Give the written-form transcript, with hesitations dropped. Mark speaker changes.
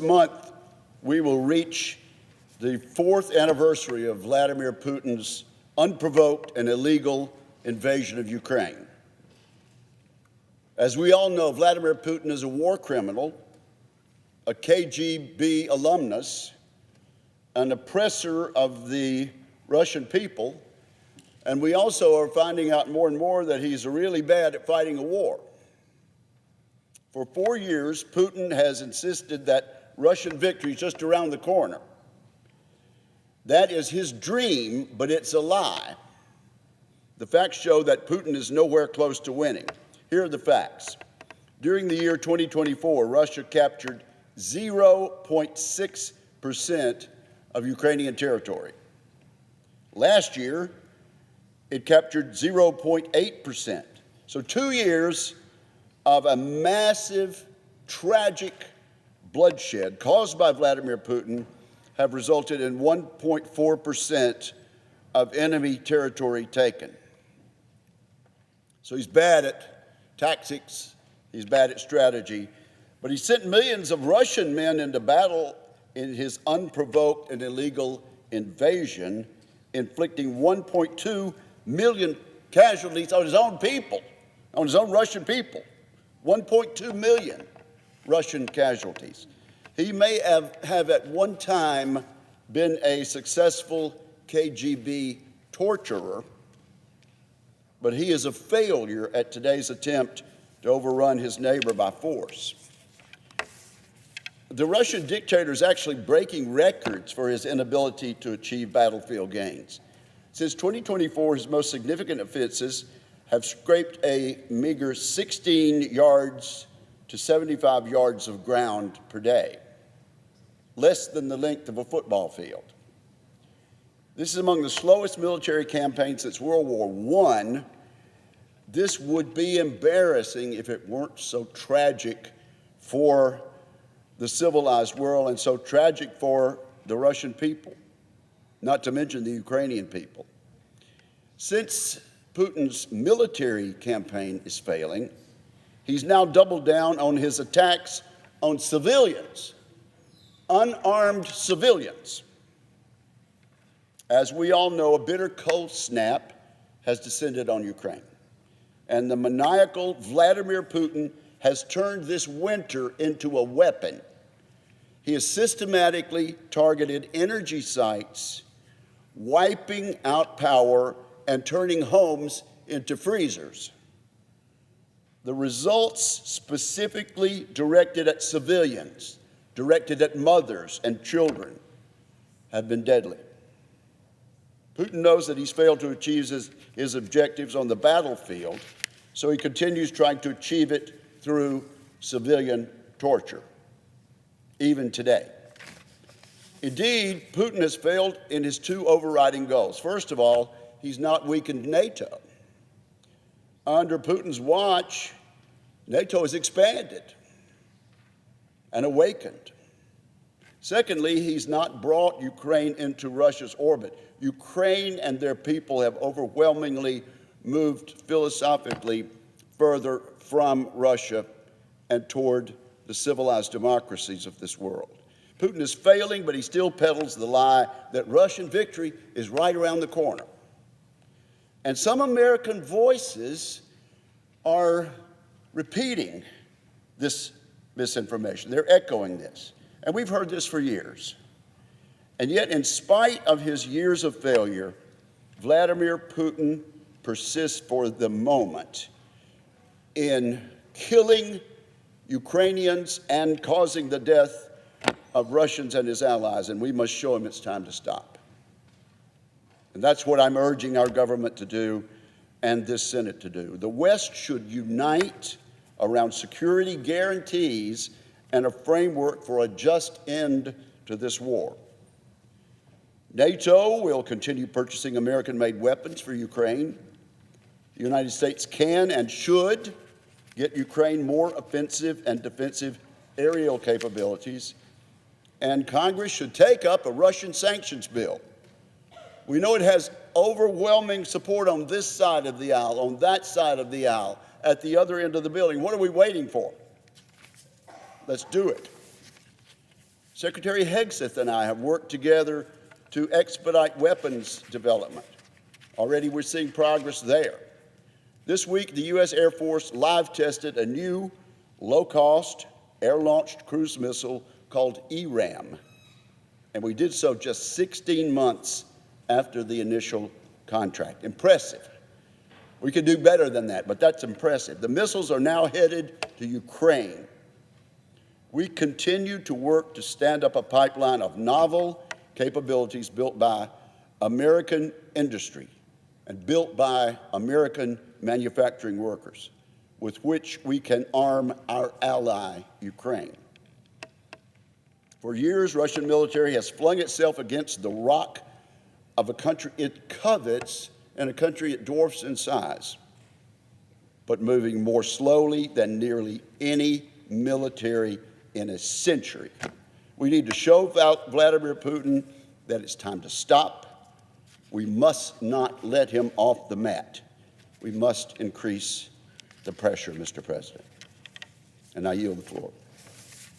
Speaker 1: month, we will reach the 4th anniversary of Vladimir Putin's unprovoked and illegal invasion of Ukraine. As we all know, Vladimir Putin is a war criminal, a KGB alumnus, an oppressor of the Russian people, and we also are finding out more and more that he's really bad at fighting a war. For 4 years, Putin has insisted that Russian victory is just around the corner. That is his dream, but it's a lie. The facts show that Putin is nowhere close to winning. Here are the facts. During the year 2024, Russia captured 0.6% of Ukrainian territory. Last year, it captured 0.8%. So 2 years of a massive, tragic bloodshed caused by Vladimir Putin have resulted in 1.4% of enemy territory taken. So he's bad at tactics, he's bad at strategy, but he sent millions of Russian men into battle in his unprovoked and illegal invasion, inflicting 1.2 million casualties on his own people, on his own Russian people. 1.2 million Russian casualties. He may have at one time been a successful KGB torturer, but he is a failure at today's attempt to overrun his neighbor by force. The Russian dictator is actually breaking records for his inability to achieve battlefield gains. Since 2024, his most significant offenses have scraped a meager 16 yards to 75 yards of ground per day, less than the length of a football field. This is among the slowest military campaigns since World War I. This would be embarrassing if it weren't so tragic for the civilized world and so tragic for the Russian people, not to mention the Ukrainian people. Since Putin's military campaign is failing, he's now doubled down on his attacks on civilians, unarmed civilians. As we all know, a bitter cold snap has descended on Ukraine, and the maniacal Vladimir Putin has turned this winter into a weapon. He has systematically targeted energy sites, wiping out power and turning homes into freezers. The results specifically directed at civilians, directed at mothers and children, have been deadly. Putin knows that he's failed to achieve his objectives on the battlefield, so he continues trying to achieve it through civilian torture, even today. Indeed, Putin has failed in his two overriding goals. First of all, he's not weakened NATO. Under Putin's watch, NATO has expanded and awakened. Secondly, he's not brought Ukraine into Russia's orbit. Ukraine and their people have overwhelmingly moved philosophically further from Russia and toward the civilized democracies of this world. Putin is failing, but he still peddles the lie that Russian victory is right around the corner. And some American voices are repeating this misinformation. They're echoing this. And we've heard this for years. And yet, in spite of his years of failure, Vladimir Putin persists for the moment in killing Ukrainians and causing the death of Russians and his allies. And we must show him it's time to stop. And that's what I'm urging our government to do and this Senate to do. The West should unite around security guarantees and a framework for a just end to this war. NATO will continue purchasing American-made weapons for Ukraine. The United States can and should get Ukraine more offensive and defensive aerial capabilities. And Congress should take up a Russian sanctions bill. We know it has overwhelming support on this side of the aisle, on that side of the aisle, at the other end of the building. What are we waiting for? Let's do it. Secretary Hegseth and I have worked together to expedite weapons development. Already we're seeing progress there. This week, the U.S. Air Force live tested a new low-cost air-launched cruise missile called ERAM, and we did so just 16 months after the initial contract. Impressive. We could do better than that, but that's impressive. The missiles are now headed to Ukraine. We continue to work to stand up a pipeline of novel capabilities built by American industry and built by American manufacturing workers, with which we can arm our ally, Ukraine. For years, Russian military has flung itself against the rock of a country it covets and a country it dwarfs in size, but moving more slowly than nearly any military in a century. We need to show Vladimir Putin that it's time to stop. We must not let him off the mat. We must increase the pressure, Mr. President. And I yield the floor.